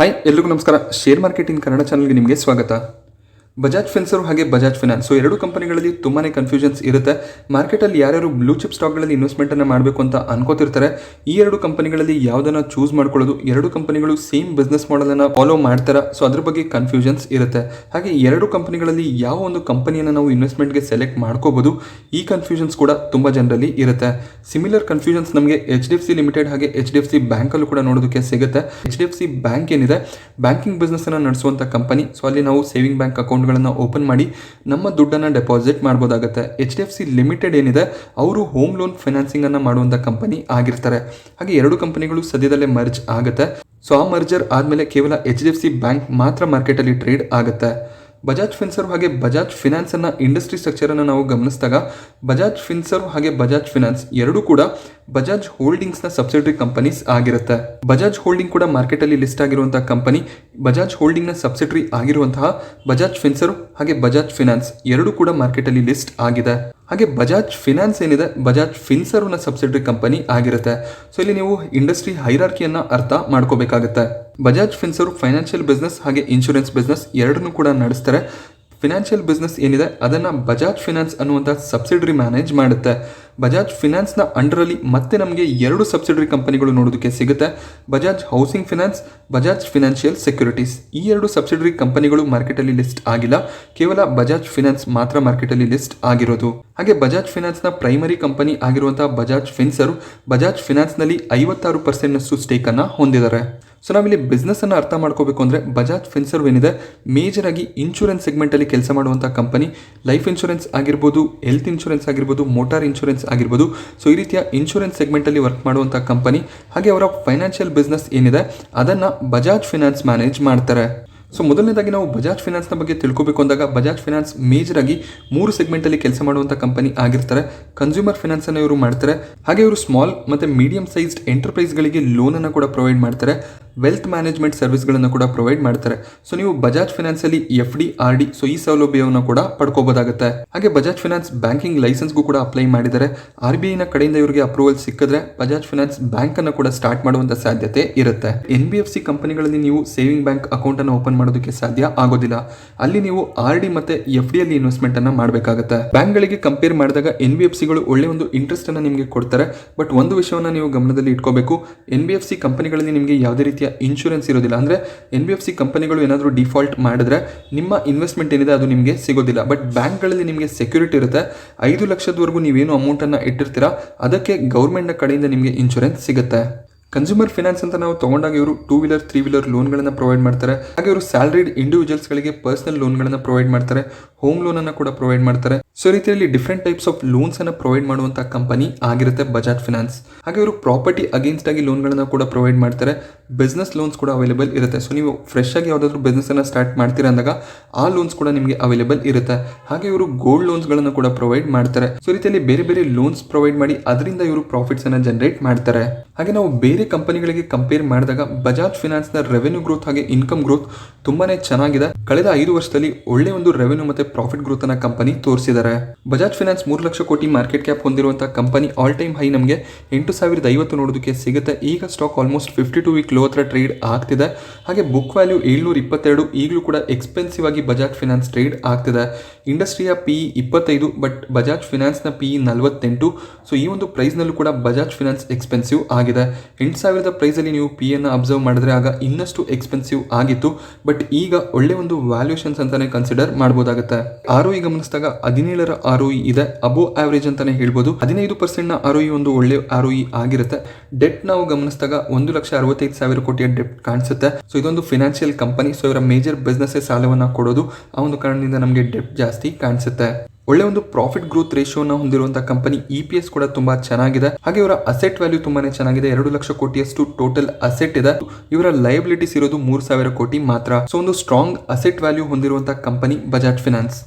Hi ಎಲ್ರಿಗೂ ನಮಸ್ಕಾರ. Share market in Kannada ಚಾನಲ್ಗೆ ನಿಮಗೆ ಸ್ವಾಗತ. ಬಜಾಜ್ ಫಿನ್ಸರ್ವ್ ಹಾಗೆ ಬಜಾಜ್ ಫಿನಾನ್ಸ್ ಎರಡು ಕಂಪನಿಗಳಲ್ಲಿ ತುಂಬಾ ಕನ್ಫ್ಯೂಷನ್ಸ್ ಇರುತ್ತೆ. ಮಾರ್ಕೆಟಲ್ಲಿ ಯಾರ್ಯಾರು ಬ್ಲೂ ಚಿಪ್ ಸ್ಟಾಕ್ಗಳಲ್ಲಿ ಇನ್ವೆಸ್ಟ್ಮೆಂಟನ್ನು ಮಾಡಬೇಕು ಅಂತ ಅನ್ಕೋತಿರ್ತಾರೆ. ಈ ಎರಡು ಕಂಪನಿಗಳಲ್ಲಿ ಯಾವುದನ್ನು ಚೂಸ್ ಮಾಡ್ಕೊಳ್ಳೋದು, ಎರಡು ಕಂಪನಿಗಳು ಸೇಮ್ ಬಿಸ್ನೆಸ್ ಮಾಡೆಲನ್ನು ಫಾಲೋ ಮಾಡ್ತಾರೆ. ಸೊ ಅದ್ರ ಬಗ್ಗೆ ಕನ್ಫ್ಯೂಷನ್ಸ್ ಇರುತ್ತೆ. ಹಾಗೆ ಎರಡು ಕಂಪನಿಗಳಲ್ಲಿ ಯಾವ ಒಂದು ಕಂಪನಿಯನ್ನು ನಾವು ಇನ್ವೆಸ್ಟ್ಮೆಂಟ್ಗೆ ಸೆಲೆಕ್ಟ್ ಮಾಡ್ಕೋಬಹುದು, ಈ ಕನ್ಫ್ಯೂಷನ್ಸ್ ಕೂಡ ತುಂಬ ಜನರಲ್ಲಿ ಇರುತ್ತೆ. ಸಿಮಿಲರ್ ಕನ್ಫ್ಯೂಷನ್ಸ್ ನಮಗೆ HDFC ಲಿಮಿಟೆಡ್ ಹಾಗೆ HDFC ಬ್ಯಾಂಕಲ್ಲೂ ಕೂಡ ನೋಡೋದಕ್ಕೆ ಸಿಗುತ್ತೆ. HDFC ಬ್ಯಾಂಕ್ ಏನಿದೆ, ಬ್ಯಾಂಕಿಂಗ್ ಬಿಸ್ನೆಸ್ಸನ್ನು ನಡೆಸುವಂಥ ಕಂಪನಿ. ಸೊ ಅಲ್ಲಿ ನಾವು ಸೇವಿಂಗ್ ಬ್ಯಾಂಕ್ ಅಕೌಂಟ್ಗಳನ್ನು ಓಪನ್ ಮಾಡಿ ನಮ್ಮ ದುಡ್ಡನ್ನು ಡೆಪಾಸಿಟ್ ಮಾಡ್ಬೋದಾಗುತ್ತೆ. HDFC ಲಿಮಿಟೆಡ್ ಏನಿದೆ, ಅವರು ಹೋಮ್ ಲೋನ್ ಫೈನಾನ್ಸಿಂಗ್ ಅನ್ನು ಮಾಡುವಂಥ ಕಂಪನಿ ಆಗಿರ್ತಾರೆ. ಹಾಗೆ ಎರಡು ಕಂಪನಿಗಳು ಸದ್ಯದಲ್ಲೇ ಮರ್ಜ್ ಆಗುತ್ತೆ. ಸೊ ಆ ಮರ್ಜರ್ ಆದಮೇಲೆ ಕೇವಲ HDFC ಬ್ಯಾಂಕ್ ಮಾತ್ರ ಮಾರ್ಕೆಟಲ್ಲಿ ಟ್ರೇಡ್ ಆಗುತ್ತೆ. ಬಜಾಜ್ ಫಿನ್ಸರ್ವ್ ಹಾಗೆ ಬಜಾಜ್ ಫಿನಾನ್ಸ್ ಅನ್ನ ಇಂಡಸ್ಟ್ರಿ ಸ್ಟ್ರಕ್ಚರ್ ಅನ್ನು ನಾವು ಗಮನಿಸಿದಾಗ, ಬಜಾಜ್ ಫಿನ್ಸರ್ವ್ ಹಾಗೆ ಬಜಾಜ್ ಫಿನಾನ್ಸ್ ಎರಡೂ ಕೂಡ ಬಜಾಜ್ ಹೋಲ್ಡಿಂಗ್ಸ್ ನ ಸಬ್ಸಿಡರಿ ಕಂಪನೀಸ್ ಆಗಿರುತ್ತೆ. ಬಜಾಜ್ ಹೋಲ್ಡಿಂಗ್ ಕೂಡ ಮಾರ್ಕೆಟ್ ಅಲ್ಲಿ ಲಿಸ್ಟ್ ಆಗಿರುವಂತಹ ಕಂಪನಿ. ಬಜಾಜ್ ಹೋಲ್ಡಿಂಗ್ ನ ಸಬ್ಸಿಡರಿ ಆಗಿರುವಂತಹ ಬಜಾಜ್ ಫಿನ್ಸರ್ವ್ ಹಾಗೆ ಬಜಾಜ್ ಫಿನಾನ್ಸ್ ಎರಡೂ ಕೂಡ ಮಾರ್ಕೆಟ್ ಅಲ್ಲಿ ಲಿಸ್ಟ್ ಆಗಿದೆ. ಹಾಗೆ ಬಜಾಜ್ ಫಿನಾನ್ಸ್ ಏನಿದೆ, ಬಜಾಜ್ ಫಿನ್ಸರ್ವ್ನ ಸಬ್ಸಿಡರಿ ಕಂಪನಿ ಆಗಿರುತ್ತೆ. ಸೊ ಇಲ್ಲಿ ನೀವು ಇಂಡಸ್ಟ್ರಿ ಹೈರಾರ್ಕಿಯನ್ನು ಅರ್ಥ ಮಾಡ್ಕೋಬೇಕಾಗುತ್ತೆ. ಬಜಾಜ್ ಫಿನ್ಸರ್ವ್ ಫೈನಾನ್ಷಿಯಲ್ ಬಿಸ್ನೆಸ್ ಹಾಗೆ ಇನ್ಶೂರೆನ್ಸ್ ಬಿಸ್ನೆಸ್ ಎರಡನ್ನೂ ಕೂಡ ನಡೆಸ್ತಾರೆ. ಫಿನಾನ್ಷಿಯಲ್ ಬಿಸ್ನೆಸ್ ಏನಿದೆ ಅದನ್ನು ಬಜಾಜ್ ಫಿನಾನ್ಸ್ ಅನ್ನುವಂಥ ಸಬ್ಸಿಡರಿ ಮ್ಯಾನೇಜ್ ಮಾಡುತ್ತೆ. ಬಜಾಜ್ ಫಿನಾನ್ಸ್ನ ಅಂಡರಲ್ಲಿ ಮತ್ತೆ ನಮಗೆ ಎರಡು ಸಬ್ಸಿಡರಿ ಕಂಪನಿಗಳು ನೋಡೋದಕ್ಕೆ ಸಿಗುತ್ತೆ. Bajaj housing finance, Bajaj financial securities. ಈ ಎರಡು ಸಬ್ಸಿಡರಿ ಕಂಪನಿಗಳು ಮಾರ್ಕೆಟಲ್ಲಿ ಲಿಸ್ಟ್ ಆಗಿಲ್ಲ. ಕೇವಲ ಬಜಾಜ್ ಫಿನಾನ್ಸ್ ಮಾತ್ರ ಮಾರ್ಕೆಟಲ್ಲಿ ಲಿಸ್ಟ್ ಆಗಿರೋದು. ಹಾಗೆ ಬಜಾಜ್ ಫಿನಾನ್ಸ್ನ ಪ್ರೈಮರಿ ಕಂಪನಿ ಆಗಿರುವಂತಹ ಬಜಾಜ್ ಫಿನ್ಸರ್ವ್ ಬಜಾಜ್ ಫಿನಾನ್ಸ್ನಲ್ಲಿ 56% ಸ್ಟೇಕನ್ನು ಹೊಂದಿದ್ದಾರೆ. ಸೊ ನಾವಿಲ್ಲಿ ಬಿಸ್ನೆಸ್ ಅನ್ನು ಅರ್ಥ ಮಾಡ್ಕೋಬೇಕು ಅಂದರೆ, ಬಜಾಜ್ ಫಿನ್ಸರ್ವ್ ಏನಿದೆ ಮೇಜರ್ ಆಗಿ ಇನ್ಶೂರೆನ್ಸ್ ಸೆಗ್ಮೆಂಟಲ್ಲಿ ಕೆಲಸ ಮಾಡುವಂಥ ಕಂಪನಿ. ಲೈಫ್ ಇನ್ಶೂರೆನ್ಸ್ ಆಗಿರ್ಬೋದು, ಹೆಲ್ತ್ ಇನ್ಶೂರೆನ್ಸ್ ಆಗಿರ್ಬೋದು, ಮೋಟಾರ್ ಇನ್ಶೂರೆನ್ಸ್ ಆಗಿರ್ಬೋದು. ಸೊ ಈ ರೀತಿಯ ಇನ್ಶೂರೆನ್ಸ್ ಸೆಗ್ಮೆಂಟಲ್ಲಿ ವರ್ಕ್ ಮಾಡುವಂಥ ಕಂಪನಿ. ಹಾಗೆ ಅವರ ಫೈನಾನ್ಷಿಯಲ್ ಬಿಸ್ನೆಸ್ ಏನಿದೆ ಅದನ್ನು ಬಜಾಜ್ ಫಿನಾನ್ಸ್ ಮ್ಯಾನೇಜ್ ಮಾಡ್ತಾರೆ. ಸೊ ಮೊದಲನೇದಾಗಿ ನಾವು ಬಜಾಜ್ ಫಿನಾನ್ಸ್ನ ಬಗ್ಗೆ ತಿಳ್ಕೊಬೇಕು ಅಂದಾಗ, ಬಜಾಜ್ ಫಿನಾನ್ಸ್ ಮೇಜರ್ ಆಗಿ 3 ಸೆಗ್ಮೆಂಟಲ್ಲಿ ಕೆಲಸ ಮಾಡುವಂಥ ಕಂಪನಿ ಆಗಿರ್ತಾರೆ. ಕನ್ಸ್ಯೂಮರ್ ಫಿನಾನ್ಸನ್ನು ಇವರು ಮಾಡ್ತಾರೆ. ಹಾಗೆ ಇವರು ಸ್ಮಾಲ್ ಮತ್ತು ಮೀಡಿಯಂ ಸೈಜ್ಡ್ ಎಂಟರ್ಪ್ರೈಸ್ಗಳಿಗೆ ಲೋನನ್ನು ಕೂಡ ಪ್ರೊವೈಡ್ ಮಾಡ್ತಾರೆ. ವೆಲ್ತ್ ಮ್ಯಾನೇಜ್ಮೆಂಟ್ ಸರ್ವಿಸ್ಗಳನ್ನು ಕೂಡ ಪ್ರೊವೈಡ್ ಮಾಡ್ತಾರೆ. ಸೊ ನೀವು ಬಜಾಜ್ ಫಿನಾನ್ಸಲ್ಲಿ FD RD ಸೊ ಈ ಸೌಲಭ್ಯವನ್ನು ಕೂಡ ಪಡ್ಕೋಬೋದಾಗುತ್ತೆ. ಹಾಗೆ ಬಜಾಜ್ ಫಿನಾನ್ಸ್ ಬ್ಯಾಂಕಿಂಗ್ ಲೈಸೆನ್ಸ್ಗೂ ಕೂಡ ಅಪ್ಲೈ ಮಾಡಿದ್ದಾರೆ. RBIನ ಕಡೆಯಿಂದ ಇವರಿಗೆ ಅಪ್ರೂವಲ್ ಸಿಕ್ಕಿದ್ರೆ ಬಜಾಜ್ ಫಿನಾನ್ಸ್ ಬ್ಯಾಂಕ್ ಅನ್ನು ಕೂಡ ಸ್ಟಾರ್ಟ್ ಮಾಡುವಂತ ಸಾಧ್ಯತೆ ಇರುತ್ತೆ. NBFC ಕಂಪನಿಗಳಲ್ಲಿ ನೀವು ಸೇವಿಂಗ್ ಬ್ಯಾಂಕ್ ಅಕೌಂಟ್ ಅನ್ನು ಓಪನ್ ಮಾಡೋದಕ್ಕೆ ಸಾಧ್ಯ ಆಗೋದಿಲ್ಲ. ಅಲ್ಲಿ ನೀವು RD ಮತ್ತೆ FD ಅಲ್ಲಿ ಇನ್ವೆಸ್ಟ್ಮೆಂಟ್ ಅನ್ನ ಮಾಡಬೇಕಾಗುತ್ತೆ. ಬ್ಯಾಂಕ್ಗಳಿಗೆ ಕಂಪೇರ್ ಮಾಡಿದಾಗ NBFCಗಳು ಒಳ್ಳೆ ಒಂದು ಇಂಟ್ರೆಸ್ಟ್ ಅನ್ನ ನಿಮಗೆ ಕೊಡ್ತಾರೆ. ಬಟ್ ಒಂದು ವಿಷಯವನ್ನ ನೀವು ಗಮನದಲ್ಲಿ ಇಟ್ಕೋಬೇಕು, NBFC ಕಂಪನಿಗಳಲ್ಲಿ ನಿಮಗೆ ಯಾವುದೇ ರೀತಿಯ ಇನ್ಶೂರೆನ್ಸ್ ಇರೋದಿಲ್ಲ. ಅಂದ್ರೆ NBFC ಕಂಪನಿಗಳು ಏನಾದರೂ ಡಿಫಾಲ್ಟ್ ಮಾಡಿದ್ರೆ ನಿಮ್ಮ ಇನ್ವೆಸ್ಟ್ಮೆಂಟ್ ಏನಿದೆ ಅದು ನಿಮಗೆ ಸಿಗೋದಿಲ್ಲ. ಬಟ್ ಬ್ಯಾಂಕ್ಗಳಲ್ಲಿ ನಿಮಗೆ ಸೆಕ್ಯೂರಿಟಿ ಇರುತ್ತೆ. 5 ಲಕ್ಷದವರೆಗೂ ನೀವೇನು ಅಮೌಂಟ್ ಅನ್ನ ಇಟ್ಟಿರ್ತೀರಾ ಅದಕ್ಕೆ ಗೌರ್ಮೆಂಟ್ನ ಕಡೆಯಿಂದ ನಿಮಗೆ ಇನ್ಶೂರೆನ್ಸ್ ಸಿಗುತ್ತೆ. ಕನ್ಸ್ಯೂಮರ್ ಫಿನಾನ್ಸ್ ಅಂತ ನಾವು ತಗೊಂಡಾಗ ಇವರು 2 ವೀಲರ್ 3 ವೀಲರ್ ಲೋನ್ಗಳನ್ನು ಪ್ರೊವೈಡ್ ಮಾಡ್ತಾರೆ. ಹಾಗೆ ಇವರು ಸ್ಯಾಲರಿಡ್ ಇಂಡಿವಿಜುವಲ್ಸ್ಗಳಿಗೆ ಪರ್ಸನಲ್ ಲೋನ್ಗಳನ್ನು ಪ್ರೊವೈಡ್ ಮಾಡ್ತಾರೆ. ಹೋಮ್ ಲೋನ್ ಅನ್ನು ಕೂಡ ಪ್ರೊವೈಡ್ ಮಾಡ್ತಾರೆ. ಸೊ ರೀತಿಯಲ್ಲಿ ಡಿಫ್ರೆಂಟ್ ಟೈಪ್ಸ್ ಆಫ್ ಲೋನ್ಸ್ ಅನ್ನು ಪ್ರೊವೈಡ್ ಮಾಡುವಂತಹ ಕಂಪನಿ ಆಗಿರುತ್ತೆ ಬಜಾಜ್ ಫಿನಾನ್ಸ್. ಹಾಗೆ ಇವರು ಪ್ರಾಪರ್ಟಿ ಅಗೇನ್ಸ್ಟ್ ಆಗಿ ಲೋನ್ಗಳನ್ನು ಕೂಡ ಪ್ರೊವೈಡ್ ಮಾಡ್ತಾರೆ. ಬಿಸ್ನೆಸ್ ಲೋನ್ಸ್ ಕೂಡ ಅವೈಲೇಬಲ್ ಇರುತ್ತೆ. ಸೊ ನೀವು ಫ್ರೆಶ್ ಆಗಿ ಯಾವುದಾದ್ರೂ ಬಿಸ್ನೆಸ್ ಅನ್ನ ಸ್ಟಾರ್ಟ್ ಮಾಡ್ತೀರಾ ಅಂದಾಗ ಆ ಲೋನ್ಸ್ ಕೂಡ ನಿಮಗೆ ಅವೈಲೇಬಲ್ ಇರುತ್ತೆ. ಹಾಗೆ ಇವರು ಗೋಲ್ಡ್ ಲೋನ್ಸ್ ಗಳನ್ನು ಕೂಡ ಪ್ರೊವೈಡ್ ಮಾಡ್ತಾರೆ. ಸೊ ರೀತಿಯಲ್ಲಿ ಬೇರೆ ಬೇರೆ ಲೋನ್ಸ್ ಪ್ರೊವೈಡ್ ಮಾಡಿ ಅದರಿಂದ ಇವರು ಪ್ರಾಫಿಟ್ಸ್ ಅನ್ನ ಜನರೇಟ್ ಮಾಡ್ತಾರೆ. ಹಾಗೆ ನಾವು ಬೇರೆ ಕಂಪನಿಗಳಿಗೆ ಕಂಪೇರ್ ಮಾಡಿದಾಗ ಬಜಾಜ್ ಫಿನಾನ್ಸ್ ನ ರೆವೆನ್ಯೂ ಗ್ರೋತ್ ಹಾಗೆ ಇನ್ಕಮ್ ಗ್ರೋತ್ ತುಂಬಾನೇ ಚೆನ್ನಾಗಿದೆ. ಕಳೆದ 5 ವರ್ಷದಲ್ಲಿ ಒಳ್ಳೆ ಒಂದು ರೆವೆನ್ಯೂ ಮತ್ತೆ ಪ್ರಾಫಿಟ್ ಗ್ರೋತ್ ಅನ್ನ ಕಂಪನಿ ತೋರಿಸಿದ್ದಾರೆ. ಬಜಾಜ್ ಫಿನಾನ್ಸ್ 3 ಲಕ್ಷ ಕೋಟಿ ಮಾರ್ಕೆಟ್ ಕ್ಯಾಪ್ ಹೊಂದಿರುವಂತಹ ಕಂಪನಿ. ಆಲ್ ಟೈಮ್ ಹೈ ನಮಗೆ 8050 ನೋಡೋದಕ್ಕೆ ಸಿಗುತ್ತೆ. ಈಗ ಸ್ಟಾಕ್ ಆಲ್ಮೋಸ್ಟ್ 52 ವೀಕ್ ಲೋ ಹತ್ರ ಟ್ರೇಡ್ ಆಗ್ತಿದೆ. ಹಾಗೆ ಬುಕ್ ವ್ಯಾಲ್ಯೂ 722 ಈಗಲೂ ಕೂಡ ಎಕ್ಸ್ಪೆನ್ಸಿವ್ ಆಗಿ ಬಜಾಜ್ ಫಿನಾನ್ಸ್ ಟ್ರೇಡ್ ಆಗ್ತಿದೆ. ಇಂಡಸ್ಟ್ರಿಯ PE 25, ಬಟ್ ಬಜಾಜ್ ಫಿನಾನ್ಸ್ ನ PE 48. ಸೊ ಈ ಒಂದು ಪ್ರೈಸ್ ನಲ್ಲೂ ಕೂಡ ಬಜಾಜ್ ಫಿನಾನ್ಸ್ ಎಕ್ಸ್ಪೆನ್ಸಿವ್ ಆಗಿದೆ. 8000 ಪ್ರೈಸ್ ಅಲ್ಲಿ ನೀವು PE ಅನ್ನು ಅಬ್ಸರ್ವ್ ಮಾಡಿದ್ರೆ ಆಗ ಇನ್ನಷ್ಟು ಎಕ್ಸ್ಪೆನ್ಸಿವ್ ಆಗಿತ್ತು. ಬಟ್ ಈಗ ಒಳ್ಳೆ ಒಂದು ವ್ಯಾಲ್ಯೂಷನ್ಸ್ ಅಂತಾನೆ ಕನ್ಸಿಡರ್ ಮಾಡಬಹುದಾಗುತ್ತೆ. ROE ಗಮನಿಸಿದಾಗ 17ರ ROE ಇದೆ. ಅಬೋ ಆವರೇಜ್ ಅಂತಾನೆ ಹೇಳ್ಬೋದು. 15% ನ ROE ಒಂದು ಒಳ್ಳೆ ROE ಆಗಿರುತ್ತೆ. ಡೆಟ್ ನಾವು ಗಮನಿಸಿದಾಗ 1,65,000 ಕೋಟಿಯ ಡೆಟ್ ಕಾಣಿಸುತ್ತೆ. ಸೊ ಇದೊಂದು ಫಿನಾನ್ಷಿಯಲ್ ಕಂಪನಿ. ಸೊ ಇವರ ಮೇಜರ್ ಬಿಸ್ನೆಸ್ ಸಾಲವನ್ನ ಕೊಡೋದು. ಆ ಒಂದು ಕಾರಣದಿಂದ ನಮಗೆ ಡೆಟ್ ಜಾಸ್ತಿ ಕಾಣಿಸುತ್ತೆ. ಒಳ್ಳೆ ಒಂದು ಪ್ರಾಫಿಟ್ ಗ್ರೋತ್ ರೇಷಿಯೋನ ಹೊಂದಿರುವಂತಹ ಕಂಪನಿ. EPS ಕೂಡ ತುಂಬಾ ಚೆನ್ನಾಗಿದೆ. ಹಾಗೆ ಇವರ ಅಸೆಟ್ ವ್ಯಾಲ್ಯೂ ತುಂಬಾನೇ ಚೆನ್ನಾಗಿದೆ. 2 ಲಕ್ಷ ಕೋಟಿಯಷ್ಟು ಟೋಟಲ್ ಅಸೆಟ್ ಇದೆ. ಇವರ ಲಯಬಿಲಿಟೀಸ್ ಇರೋದು 3,000 ಕೋಟಿ ಮಾತ್ರ. ಸೊ ಒಂದು ಸ್ಟ್ರಾಂಗ್ ಅಸೆಟ್ ವ್ಯಾಲ್ಯೂ ಹೊಂದಿರುವಂತಹ ಕಂಪನಿ ಬಜಾಜ್ ಫಿನಾನ್ಸ್.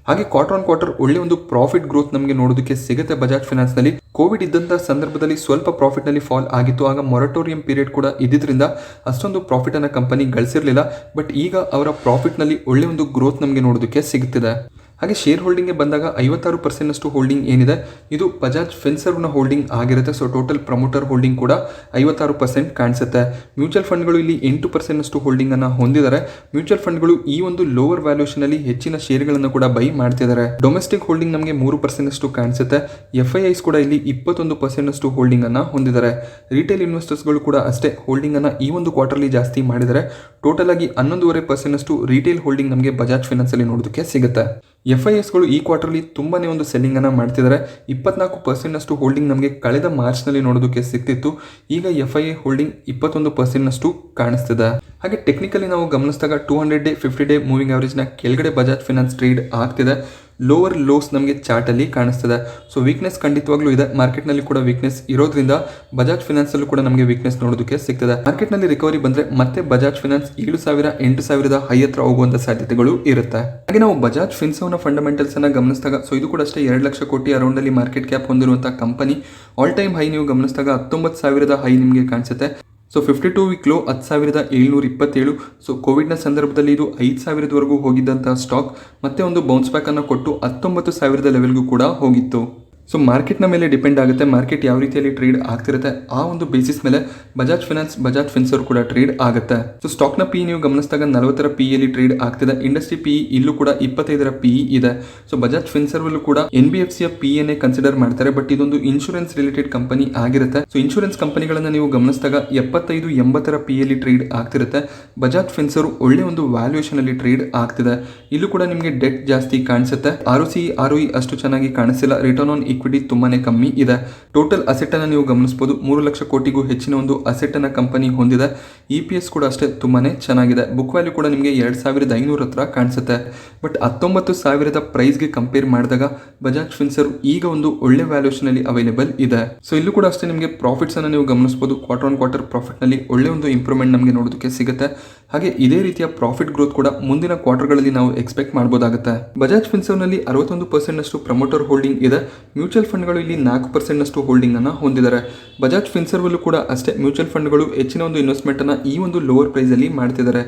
ಹಾಗೆ ಕ್ವಾರ್ಟರ್ ಆನ್ ಕ್ವಾರ್ಟರ್ ಒಳ್ಳೆ ಒಂದು ಪ್ರಾಫಿಟ್ ಗ್ರೋತ್ ನಮಗೆ ನೋಡೋದಕ್ಕೆ ಸಿಗುತ್ತೆ ಬಜಾಜ್ ಫಿನಾನ್ಸ್ ನಲ್ಲಿ. ಕೋವಿಡ್ ಇದ್ದಂತ ಸಂದರ್ಭದಲ್ಲಿ ಸ್ವಲ್ಪ ಪ್ರಾಫಿಟ್ ನಲ್ಲಿ ಫಾಲ್ ಆಗಿತ್ತು. ಆಗ ಮೊರಟೋರಿಯಂ ಪೀರಿಯಡ್ ಕೂಡ ಇದ್ದಿದ್ರಿಂದ ಅಷ್ಟೊಂದು ಪ್ರಾಫಿಟ್ ಅನ್ನ ಕಂಪನಿ ಗಳಿಸಿರ್ಲಿಲ್ಲ. ಬಟ್ ಈಗ ಅವರ ಪ್ರಾಫಿಟ್ ನಲ್ಲಿ ಒಳ್ಳೆ ಒಂದು ಗ್ರೋತ್ ನಮಗೆ ನೋಡೋದಕ್ಕೆ ಸಿಗುತ್ತಿದೆ. ಹಾಗೆ ಶೇರ್ ಹೋಲ್ಡಿಂಗ್ಗೆ ಬಂದಾಗ 56% ಹೋಲ್ಡಿಂಗ್ ಏನಿದೆ ಇದು ಬಜಾಜ್ ಫಿನ್ಸರ್ವ್ನ ಹೋಲ್ಡಿಂಗ್ ಆಗಿರುತ್ತೆ. ಸೊ ಟೋಟಲ್ ಪ್ರಮೋಟರ್ ಹೋಲ್ಡಿಂಗ್ ಕೂಡ 56% ಕಾಣಿಸುತ್ತೆ. ಮ್ಯೂಚುವಲ್ ಫಂಡ್ಗಳು ಇಲ್ಲಿ 8% ಹೋಲ್ಡಿಂಗ್ ಅನ್ನು ಹೊಂದಿದ್ದಾರೆ. ಮ್ಯೂಚುವಲ್ ಫಂಡ್ಗಳು ಈ ಒಂದು ಲೋವರ್ ವ್ಯಾಲ್ಯೂಷನ್ ಅಲ್ಲಿ ಹೆಚ್ಚಿನ ಶೇರ್ಗಳನ್ನು ಕೂಡ ಬೈ ಮಾಡ್ತಿದ್ದಾರೆ. ಡೊಮೆಸ್ಟಿಕ್ ಹೋಲ್ಡಿಂಗ್ ನಮಗೆ 3% ಕಾಣಿಸುತ್ತೆ. FIIs ಕೂಡ ಇಲ್ಲಿ 21% ಹೋಲ್ಡಿಂಗ್ ಅನ್ನ ಹೊಂದಿದ್ದಾರೆ. ರಿಟೇಲ್ ಇನ್ವೆಸ್ಟರ್ಸ್ಗಳು ಕೂಡ ಅಷ್ಟೇ ಹೋಲ್ಡಿಂಗ್ ಅನ್ನ ಈ ಒಂದು ಕ್ವಾರ್ಟರ್ಲಿ ಜಾಸ್ತಿ ಮಾಡಿದರೆ ಟೋಟಲ್ ಆಗಿ 11.5% ರಿಟೇಲ್ ಹೋಲ್ಡಿಂಗ್ ನಮಗೆ ಬಜಾಜ್ ಫಿನಾನ್ಸ್ ಅಲ್ಲಿ ನೋಡೋದಕ್ಕೆ ಸಿಗುತ್ತೆ. FIIsಗಳು ಈ ಕ್ವಾರ್ಟರ್ಲಿ ತುಂಬಾನೇ ಒಂದು ಸೆಲ್ಲಿಂಗ್ ಅನ್ನ ಮಾಡ್ತಿದ್ದಾರೆ. 24% ಹೋಲ್ಡಿಂಗ್ ನಮಗೆ ಕಳೆದ ಮಾರ್ಚ್ ನಲ್ಲಿ ನೋಡೋದಕ್ಕೆ ಸಿಕ್ತಿತ್ತು. ಈಗ FII ಹೋಲ್ಡಿಂಗ್ 21% ಕಾಣಿಸ್ತಿದೆ. ಹಾಗೆ ಟೆಕ್ನಿಕಲಿ ನಾವು ಗಮನಿಸಿದಾಗ 200 ಡೇ 50 ಡೇ ಮೂವಿಂಗ್ ಅವರೇಜ್ನ ಕೆಳಗಡೆ ಬಜಾಜ್ ಫಿನಾನ್ಸ್ ಟ್ರೇಡ್ ಆಗ್ತಿದೆ. ಲೋವರ್ ಲೋಸ್ ನಮಗೆ ಚಾರ್ಟ್ ಅಲ್ಲಿ ಕಾಣಿಸ್ತಿದೆ. ಸೊ ವೀಕ್ನೆಸ್ ಖಂಡಿತವಾಗ್ಲೂ ಇದೆ. ಮಾರ್ಕೆಟ್ ನಲ್ಲಿ ಕೂಡ ವೀಕ್ನೆಸ್ ಇರೋದ್ರಿಂದ ಬಜಾಜ್ ಫಿನಾನ್ಸ್ ಅಲ್ಲೂ ಕೂಡ ನಮಗೆ ವೀಕ್ನೆಸ್ ನೋಡೋದಕ್ಕೆ ಸಿಗ್ತದೆ. ಮಾರ್ಕೆಟ್ ನಲ್ಲಿ ರಿಕವರಿ ಬಂದ್ರೆ ಮತ್ತೆ ಬಜಾಜ್ ಫಿನಾನ್ಸ್ 7,000 8,000 ಹೈ ಹತ್ರ ಹೋಗುವಂತ ಸಾಧ್ಯತೆಗಳು ಇರುತ್ತೆ. ಹಾಗೆ ನಾವು ಬಜಾಜ್ ಫಿನ್ಸರ್ವ್ನ ಫಂಡಮೆಂಟಲ್ಸ್ ಅನ್ನ ಗಮನಿಸಿದಾಗ ಸೊ ಇದು ಕೂಡ ಅಷ್ಟೇ 2 ಲಕ್ಷ ಕೋಟಿ ಅರೌಂಡ್ ಅಲ್ಲಿ ಮಾರ್ಕೆಟ್ ಕ್ಯಾಪ್ ಹೊಂದಿರುವಂತಹ ಕಂಪನಿ. ಆಲ್ ಟೈಮ್ ಹೈ ನೀವು ಗಮನಿಸಿದಾಗ 19,000 ಹೈ ನಿಮಗೆ ಕಾಣಿಸುತ್ತೆ. So 52 week low 10,727. ಸೊ ಕೋವಿಡ್ನ ಸಂದರ್ಭದಲ್ಲಿ ಇದು 5,000ವರೆಗೂ ಹೋಗಿದ್ದಂತಹ ಸ್ಟಾಕ್ ಮತ್ತೆ ಒಂದು ಬೌನ್ಸ್ ಬ್ಯಾಕ್ ಅನ್ನು ಕೊಟ್ಟು 19,000 ಲೆವೆಲ್ಗೂ ಕೂಡ ಹೋಗಿತ್ತು. ಸೊ ಮಾರ್ಕೆಟ್ನ ಮೇಲೆ ಡಿಪೆಂಡ್ ಆಗುತ್ತೆ. ಮಾರ್ಕೆಟ್ ಯಾವ ರೀತಿಯಲ್ಲಿ ಟ್ರೇಡ್ ಆಗ್ತಿರುತ್ತೆ ಆ ಒಂದು ಬೇಸಿಸ್ ಮೇಲೆ ಬಜಾಜ್ ಫಿನಾನ್ಸ್ ಬಜಾಜ್ ಫಿನ್ಸರ್ವ್ ಕೂಡ ಟ್ರೇಡ್ ಆಗುತ್ತೆ. ಸೊ ಸ್ಟಾಕ್ನ PE ನೀವು ಗಮನಿಸಿದಾಗ 40 PE ಟ್ರೇಡ್ ಆಗ್ತಿದೆ. ಇಂಡಸ್ಟ್ರಿ PE ಇಲ್ಲೂ ಕೂಡ 25 PE ಇದೆ. ಸೊ ಬಜಾಜ್ ಫಿನ್ಸರ್ವ್ ಕೂಡ NBFCಯ PE ಕನ್ಸಿಡರ್ ಮಾಡ್ತಾರೆ. ಬಟ್ ಇದೊಂದು ಇನ್ಶೂರೆನ್ಸ್ ರಿಲೇಟೆಡ್ ಕಂಪನಿ ಆಗಿರುತ್ತೆ. ಸೊ ಇನ್ಶೂರೆನ್ಸ್ ಕಂಪನಿಗಳನ್ನ ನೀವು ಗಮನಿಸಿದಾಗ 75-80 PE ಟ್ರೇಡ್ ಆಗ್ತಿರುತ್ತೆ. ಬಜಾಜ್ ಫಿನ್ಸರ್ವ್ ಒಳ್ಳೆ ಒಂದು ವ್ಯಾಲ್ಯೂಯೇಷನ್ ಅಲ್ಲಿ ಟ್ರೇಡ್ ಆಗ್ತಿದೆ. ಇಲ್ಲೂ ಕೂಡ ನಿಮಗೆ ಡೆಟ್ ಜಾಸ್ತಿ ಕಾಣಿಸುತ್ತೆ. ROCE ROE ಅಷ್ಟು ಚೆನ್ನಾಗಿ ಕಾಣಿಸಿಲ್ಲ. ರಿಟರ್ನ್ ಆನ್ ಇಕ್ವಿಟಿ ತುಂಬಾನೇ ಕಮ್ಮಿ ಇದೆ. ಟೋಟಲ್ ಅಸೆಟ್ ಅನ್ನು ನೀವು ಗಮನಿಸಬಹುದು. 3 ಲಕ್ಷ ಕೋಟಿಗೂ ಹೆಚ್ಚಿನ ಒಂದು ಅಸೆಟ್ ಅನ್ನ ಕಂಪನಿ ಹೊಂದಿದೆ. EPS ಕೂಡ ಅಷ್ಟೇ ತುಂಬಾನೇ ಚೆನ್ನಾಗಿದೆ. ಬುಕ್ ವ್ಯಾಲ್ಯೂ ಕೂಡ ನಿಮಗೆ 2,500 ಹತ್ರ ಕಾಣಿಸುತ್ತೆ. ಬಟ್ 19,000 ಪ್ರೈಸ್ಗೆ ಕಂಪೇರ್ ಮಾಡಿದಾಗ ಬಜಾಜ್ ಫಿನ್ಸರ್ವ್ ಈಗ ಒಂದು ಒಳ್ಳೆ ವ್ಯಾಲ್ಯೂಷನ್ ಅಲ್ಲಿ ಅವೈಲೇಬಲ್ ಇದೆ. ಸೊ ಇಲ್ಲೂ ಕೂಡ ಅಷ್ಟೇ ನಿಮಗೆ ಪ್ರಾಫಿಟ್ಸ್ ಅನ್ನು ನೀವು ಗಮನಿಸಬಹುದು. ಕ್ವಾರ್ಟರ್ ಆನ್ ಕ್ವಾರ್ಟರ್ ಪ್ರಾಫಿಟ್ ನಲ್ಲಿ ಒಳ್ಳೆ ಒಂದು ಇಂಪ್ರೂವ್ಮೆಂಟ್ ನಮಗೆ ನೋಡೋದಕ್ಕೆ ಸಿಗುತ್ತೆ. ಹಾಗೆ ಇದೇ ರೀತಿಯ ಪ್ರಾಫಿಟ್ ಗ್ರೋತ್ ಕೂಡ ಮುಂದಿನ ಕ್ವಾರ್ಟರ್ಗಳಲ್ಲಿ ನಾವು ಎಕ್ಸ್ಪೆಕ್ಟ್ ಮಾಡಬಹುದಾಗುತ್ತೆ. ಬಜಾಜ್ ಫಿನ್ಸರ್ವ್ ನಲ್ಲಿ 61% ಪ್ರಮೋಟರ್ ಹೋಲ್ಡಿಂಗ್ ಇದೆ. ಮ್ಯೂಚುವಲ್ ಫಂಡ್ಗಳು ಇಲ್ಲಿ 4% ಹೋಲ್ಡಿಂಗ್ ಅನ್ನ ಹೊಂದಿದ್ದಾರೆ. ಬಜಾಜ್ ಫಿನ್ಸರ್ವ್ ಕೂಡ ಅಷ್ಟೇ ಮ್ಯೂಚುವಲ್ ಫಂಡ್ಗಳು ಹೆಚ್ಚಿನ ಒಂದು ಇನ್ವೆಸ್ಟ್ಮೆಂಟ್ ಅನ್ನ ಈ ಒಂದು ಲೋವರ್ ಪ್ರೈಸ್ ಅಲ್ಲಿ ಮಾಡ್ತಿದ್ದಾರೆ.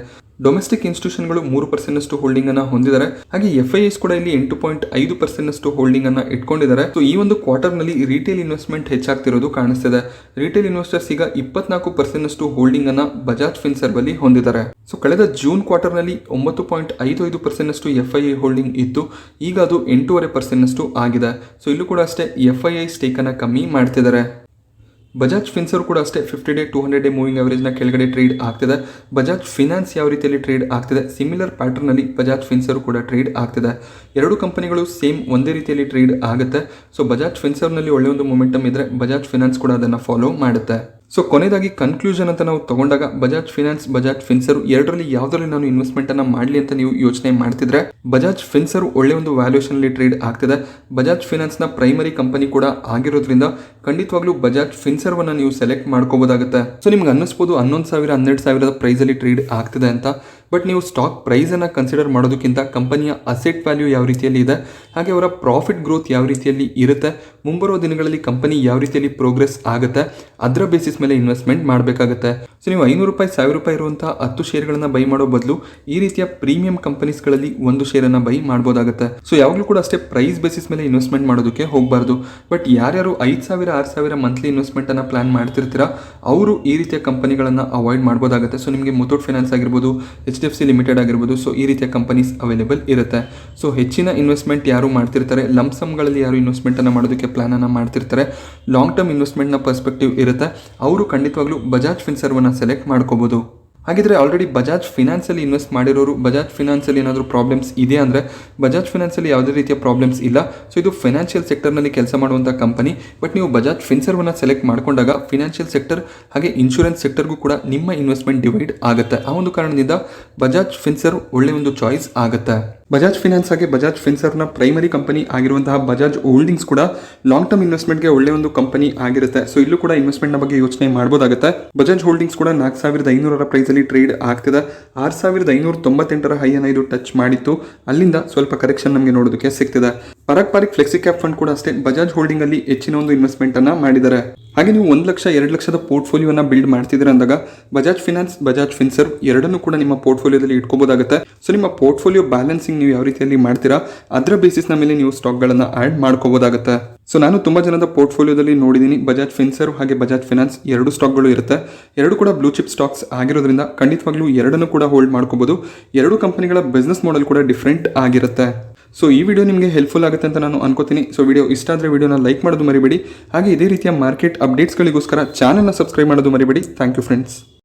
ಡೊಮೆಸ್ಟಿಕ್ ಇನ್ಸ್ಟಿಟ್ಯೂಷನ್ಗಳು 3% ಹೋಲ್ಡಿಂಗ್ ಅನ್ನ ಹೊಂದಿದ್ದಾರೆ. ಹಾಗೆ FIIs ಕೂಡ ಇಲ್ಲಿ 8.5% ಹೋಲ್ಡಿಂಗ್ ಅನ್ನ ಇಟ್ಕೊಂಡಿದ್ದಾರೆ. ಸೊ ಈ ಒಂದು ಕ್ವಾರ್ಟರ್ ನಲ್ಲಿ ರಿಟೇಲ್ ಇನ್ವೆಸ್ಟ್ಮೆಂಟ್ ಹೆಚ್ಚಾಗ್ತಿರೋದು ಕಾಣಿಸ್ತಿದೆ. ರಿಟೇಲ್ ಇನ್ವೆಸ್ಟರ್ಸ್ ಈಗ 24% ಹೋಲ್ಡಿಂಗ್ ಅನ್ನ ಬಜಾಜ್ ಫಿನ್ಸರ್ವ್ ಅಲ್ಲಿ ಹೊಂದಿದ್ದಾರೆ. ಸೊ ಕಳೆದ ಜೂನ್ ಕ್ವಾರ್ಟರ್ ನಲ್ಲಿ 9.55% FII ಹೋಲ್ಡಿಂಗ್ ಇತ್ತು. ಈಗ ಅದು 8.5% ಆಗಿದೆ. ಸೊ ಇಲ್ಲೂ ಕೂಡ ಅಷ್ಟೇ FII ಸ್ಟೇಕ್ ಅನ್ನ ಕಮ್ಮಿ ಮಾಡ್ತಿದ್ದಾರೆ. ಬಜಾಜ್ ಫಿನ್ಸರ್ವ್ ಕೂಡ ಅಷ್ಟೇ 50 ಡೇ 200 ಡೇ ಮೂವಿಂಗ್ ಅವರೇಜ್ನ ಕೆಳಗಡೆ ಟ್ರೇಡ್ ಆಗ್ತಿದೆ. ಬಜಾಜ್ ಫಿನಾನ್ಸ್ ಯಾವ ರೀತಿಯಲ್ಲಿ ಟ್ರೇಡ್ ಆಗ್ತಿದೆ ಸಿಮಿಲರ್ ಪ್ಯಾಟರ್ನ್ ಅಲ್ಲಿ ಬಜಾಜ್ ಫಿನ್ಸರ್ವ್ ಕೂಡ ಟ್ರೇಡ್ ಆಗ್ತಿದೆ. ಎರಡು ಕಂಪನಿಗಳು ಸೇಮ್ ಒಂದೇ ರೀತಿಯಲ್ಲಿ ಟ್ರೇಡ್ ಆಗುತ್ತೆ. ಸೊ ಬಜಾಜ್ ಫಿನ್ಸರ್ವ್ ನಲ್ಲಿ ಒಳ್ಳೆ ಒಂದು ಮೊಮೆಂಟಮ್ ಇದ್ರೆ ಬಜಾಜ್ ಫಿನಾನ್ಸ್ ಕೂಡ ಅದನ್ನ ಫಾಲೋ ಮಾಡುತ್ತೆ. ಸೊ ಕೊನೆಯದಾಗಿ ಕನ್ಕ್ಲೂಷನ್ ಅಂತ ನಾವು ತಗೊಂಡಾಗ ಬಜಾಜ್ ಫಿನಾನ್ಸ್ ಬಜಾಜ್ ಫಿನ್ಸರ್ವ್ ಎರಡರಲ್ಲಿ ಯಾವುದರಲ್ಲಿ ನಾನು ಇನ್ವೆಸ್ಟ್ಮೆಂಟ್ ಅನ್ನ ಮಾಡಲಿ ಅಂತ ನೀವು ಯೋಚನೆ ಮಾಡ್ತಿದ್ರೆ ಬಜಾಜ್ ಫಿನ್ಸರ್ವ್ ಒಳ್ಳೆ ಒಂದು ವ್ಯಾಲ್ಯೂಷನ್ ಅಲ್ಲಿ ಟ್ರೇಡ್ ಆಗ್ತಿದೆ. ಬಜಾಜ್ ಫಿನಾನ್ಸ್ ನ ಪ್ರೈಮರಿ ಕಂಪನಿ ಕೂಡ ಆಗಿರೋದ್ರಿಂದ ಖಂಡಿತವಾಗ್ಲೂ ಬಜಾಜ್ ಫಿನ್ಸರ್ವ್ ಅನ್ನ ನೀವು ಸೆಲೆಕ್ಟ್ ಮಾಡ್ಕೋಬಹುದಾಗುತ್ತೆ. ಸೊ ನಿಮ್ಗೆ ಅನ್ನಿಸ್ಬೋದು 11,000 12,000 ಪ್ರೈಸ್ ಅಲ್ಲಿ ಟ್ರೇಡ್ ಆಗ್ತಿದೆ ಅಂತ. ಬಟ್ ನೀವು ಸ್ಟಾಕ್ ಪ್ರೈಸ್ ಅನ್ನ ಕನ್ಸಿಡರ್ ಮಾಡೋದಕ್ಕಿಂತ ಕಂಪನಿಯ ಅಸೆಟ್ ವ್ಯಾಲ್ಯೂ ಯಾವ ರೀತಿಯಲ್ಲಿ ಇದೆ, ಹಾಗೆ ಅವರ ಪ್ರಾಫಿಟ್ ಗ್ರೋತ್ ಯಾವ ರೀತಿಯಲ್ಲಿ ಇರುತ್ತೆ, ಮುಂಬರುವ ದಿನಗಳಲ್ಲಿ ಕಂಪನಿ ಯಾವ ರೀತಿಯಲ್ಲಿ ಪ್ರೋಗ್ರೆಸ್ ಆಗುತ್ತೆ ಅದರ ಬೇಸಿಸ್ ಮೇಲೆ ಇನ್ವೆಸ್ಟ್ಮೆಂಟ್ ಮಾಡಬೇಕಾಗುತ್ತೆ. ಸೊ ನೀವು 500 ರೂಪಾಯಿ 1,000 ರೂಪಾಯಿ ಇರುವಂತಹ 10 ಶೇರ್ಗಳನ್ನ ಬೈ ಮಾಡೋ ಬದಲು ಈ ರೀತಿಯ ಪ್ರೀಮಿಯಂ ಕಂಪನೀಸ್ಗಳಲ್ಲಿ ಒಂದು ಶೇರನ್ನು ಬೈ ಮಾಡಬಹುದಾಗುತ್ತೆ. ಸೊ ಯಾವಾಗಲೂ ಕೂಡ ಅಷ್ಟೇ ಪ್ರೈಸ್ ಬೇಸಿಸ್ ಮೇಲೆ ಇನ್ವೆಸ್ಟ್ಮೆಂಟ್ ಮಾಡೋದಕ್ಕೆ ಹೋಗಬಾರ್ದು. ಬಟ್ ಯಾರ್ಯಾರು 5,000 6,000 ಮಂತ್ಲಿ ಇನ್ವೆಸ್ಟ್ಮೆಂಟ್ ಅನ್ನ ಪ್ಲಾನ್ ಮಾಡ್ತಿರ್ತೀರಾ ಅವರು ಈ ರೀತಿಯ ಕಂಪನಿಗಳನ್ನ ಅವಾಯ್ಡ್ ಮಾಡಬಹುದಾಗುತ್ತೆ. ಸೊ ನಿಮಗೆ ಮುತ್ತೂಟ್ ಫೈನಾನ್ಸ್ ಆಗಿರ್ಬೋದು, HDFC ಲಿಮಿಟೆಡ್ ಆಗಿರ್ಬೋದು, ಸೊ ಈ ರೀತಿಯ ಕಂಪನೀಸ್ ಅವೈಲೇಬಲ್ ಇರುತ್ತೆ. ಸೊ ಹೆಚ್ಚಿನ ಇನ್ವೆಸ್ಟ್ಮೆಂಟ್ ಯಾರು ಮಾಡ್ತಿರ್ತಾರೆ, ಲಂಪ್ಸಮ್ಗಳಲ್ಲಿ ಯಾರು ಇನ್ವೆಸ್ಟ್ಮೆಂಟ್ ಅನ್ನ ಮಾಡೋದಕ್ಕೆ ಪ್ಲಾನ್ ಅನ್ನ ಮಾಡ್ತಿರ್ತಾರೆ, ಲಾಂಗ್ ಟರ್ಮ್ ಇನ್ವೆಸ್ಟ್ಮೆಂಟ್ ನ ಪರ್ಸ್ಪೆಕ್ಟಿವ್ ಇರುತ್ತೆ, ಅವರು ಖಂಡಿತವಾಗ್ಲೂ ಬಜಾಜ್ ಫಿನ್ಸರ್ವ್ ಅನ್ನ ಸೆಲೆಕ್ಟ್ ಮಾಡ್ಕೋಬಹುದು. ಹಾಗಿದ್ರೆ ಆಲ್ರೆಡಿ ಬಜಾಜ್ ಫಿನಾನ್ಸಲ್ಲಿ ಇನ್ವೆಸ್ಟ್ ಮಾಡಿರೋರು ಬಜಾಜ್ ಫಿನಾನ್ಸಲ್ಲಿ ಏನಾದರೂ ಪ್ರಾಬ್ಲಮ್ಸ್ ಇದೆ ಅಂದರೆ ಬಜಾಜ್ ಫಿನಾನ್ಸಲ್ಲಿ ಯಾವುದೇ ರೀತಿಯ ಪ್ರಾಬ್ಲಮ್ಸ್ ಇಲ್ಲ. ಸೊ ಇದು ಫೈನಾನ್ಷಿಯಲ್ ಸೆಕ್ಟರ್ನಲ್ಲಿ ಕೆಲಸ ಮಾಡುವಂಥ ಕಂಪನಿ. ಬಟ್ ನೀವು ಬಜಾಜ್ ಫಿನ್ಸರ್ವನ್ನ ಸೆಲೆಕ್ಟ್ ಮಾಡ್ಕೊಂಡಾಗ ಫಿನಾನ್ಷಿಯಲ್ ಸೆಕ್ಟರ್ ಹಾಗೆ ಇನ್ಶೂರೆನ್ಸ್ ಸೆಕ್ಟರ್ಗೂ ಕೂಡ ನಿಮ್ಮ ಇನ್ವೆಸ್ಟ್ಮೆಂಟ್ ಡಿವೈಡ್ ಆಗುತ್ತೆ. ಆ ಒಂದು ಕಾರಣದಿಂದ ಬಜಾಜ್ ಫಿನ್ಸರ್ವ್ ಒಳ್ಳೆ ಒಂದು ಚಾಯ್ಸ್ ಆಗುತ್ತೆ. ಬಜಾಜ್ ಫಿನಾನ್ಸ್ ಹಾಗೆ ಬಜಾಜ್ ಫಿನ್ಸರ್ವ್ನ ಪ್ರೈಮರಿ ಕಂಪನಿ ಆಗಿರುವಂತಹ ಬಜಾಜ್ ಹೋಲ್ಡಿಂಗ್ಸ್ ಕೂಡ ಲಾಂಗ್ ಟರ್ಮ್ ಇನ್ವೆಸ್ಟ್ಮೆಂಟ್ಗೆ ಒಳ್ಳೆ ಒಂದು ಕಂಪನಿ ಆಗಿರುತ್ತೆ. ಸೊ ಇಲ್ಲೂ ಕೂಡ ಇನ್ವೆಸ್ಟ್ಮೆಂಟ್ನ ಬಗ್ಗೆ ಯೋಚನೆ ಮಾಡಬಹುದಾಗುತ್ತೆ. ಬಜಾಜ್ ಹೋಲ್ಡಿಂಗ್ಸ್ ಕೂಡ 4,500 ಪ್ರೈಸಲ್ಲಿ ಟ್ರೇಡ್ ಆಗ್ತಿದೆ. 6,598 ಹೈಯನ್ನು ಇದು ಟಚ್ ಮಾಡಿತ್ತು. ಅಲ್ಲಿಂದ ಸ್ವಲ್ಪ ಕರೆಕ್ಷನ್ ನಮಗೆ ನೋಡೋದಕ್ಕೆ ಸಿಗ್ತಿದೆ. ಪಾರಕ್ ಫ್ಲೆಕ್ಸಿ ಕ್ಯಾಪ್ ಫಂಡ್ ಕೂಡ ಅಷ್ಟೇ ಬಜಾಜ್ ಹೋಲ್ಡಿಂಗ್ ಅಲ್ಲಿ ಹೆಚ್ಚಿನ ಒಂದು ಇನ್ವೆಸ್ಟ್ಮೆಂಟ್ ಅನ್ನ ಮಾಡಿದ್ದಾರೆ. ಹಾಗೆ ನೀವು 1 ಲಕ್ಷ 2 ಲಕ್ಷದ ಪೋರ್ಟ್ಫೋಲಿಯೋನ ಬಿಲ್ಡ್ ಮಾಡ್ತಿದ್ರೆ ಅಂದಾಗ ಬಜಾಜ್ ಫಿನಾನ್ಸ್, ಬಜಾಜ್ ಫಿನ್ಸರ್ವ್ ಎರಡನ್ನೂ ಕೂಡ ನಿಮ್ಮ ಪೋರ್ಟ್ಫೋಲಿಯೋದಲ್ಲಿ ಇಟ್ಕೋಬಹುದಾಗುತ್ತೆ. ಸೊ ನಿಮ್ಮ ಪೋರ್ಟ್ಫೋಲಿಯೋ ಬ್ಯಾಲೆನ್ಸಿಂಗ್ ನೀವು ಯಾವ ರೀತಿಯಲ್ಲಿ ಮಾಡ್ತೀರಾ ಅದರ ಬೇಸಿಸ್ನ ಮೇಲೆ ನೀವು ಸ್ಟಾಕ್ಗಳನ್ನು ಆಡ್ ಮಾಡ್ಕೋಬಹುದಾಗುತ್ತೆ. ಸೊ ನಾನು ತುಂಬಾ ಜನದ ಪೋರ್ಟ್ಫೋಲಿಯೋದಲ್ಲಿ ನೋಡಿದ್ದೀನಿ, ಬಜಾಜ್ ಫಿನ್ಸರ್ವ್ ಹಾಗೆ ಬಜಾಜ್ ಫಿನಾನ್ಸ್ ಎರಡು ಸ್ಟಾಕ್ಗಳು ಇರುತ್ತೆ. ಎರಡು ಕೂಡ ಬ್ಲೂ ಚಿಪ್ ಸ್ಟಾಕ್ಸ್ ಆಗಿರೋದ್ರಿಂದ ಖಂಡಿತವಾಗ್ಲೂ ಎರಡನ್ನೂ ಕೂಡ ಹೋಲ್ಡ್ ಮಾಡ್ಕೋಬಹುದು. ಎರಡು ಕಂಪನಿಗಳ ಬಿಸ್ನೆಸ್ ಮಾಡೆಲ್ ಕೂಡ ಡಿಫ್ರೆಂಟ್ ಆಗಿರುತ್ತೆ. ಸೊ ಈ ವಿಡಿಯೋ ನಿಮಗೆ ಹೆಲ್ಪ್ಫುಲ್ ಆಗುತ್ತೆ ಅಂತ ನಾನು ಅನ್ಕೋತೀನಿ. ಸೊ ವಿಡಿಯೋ ಇಷ್ಟ ಆದರೆ ವಿಡಿಯೋನ ಲೈಕ್ ಮಾಡೋದು ಮರಿಬೇಡಿ. ಹಾಗೆ ಇದೇ ರೀತಿಯ ಮಾರ್ಕೆಟ್ ಅಪ್ಡೇಟ್ಸ್ಗಳಿಗೋಸ್ಕರ ಚಾನಲ್ನ ಸಬ್ಸ್ಕ್ರೈಬ್ ಮಾಡೋದು ಮರಿಬೇಡಿ. Thank you friends.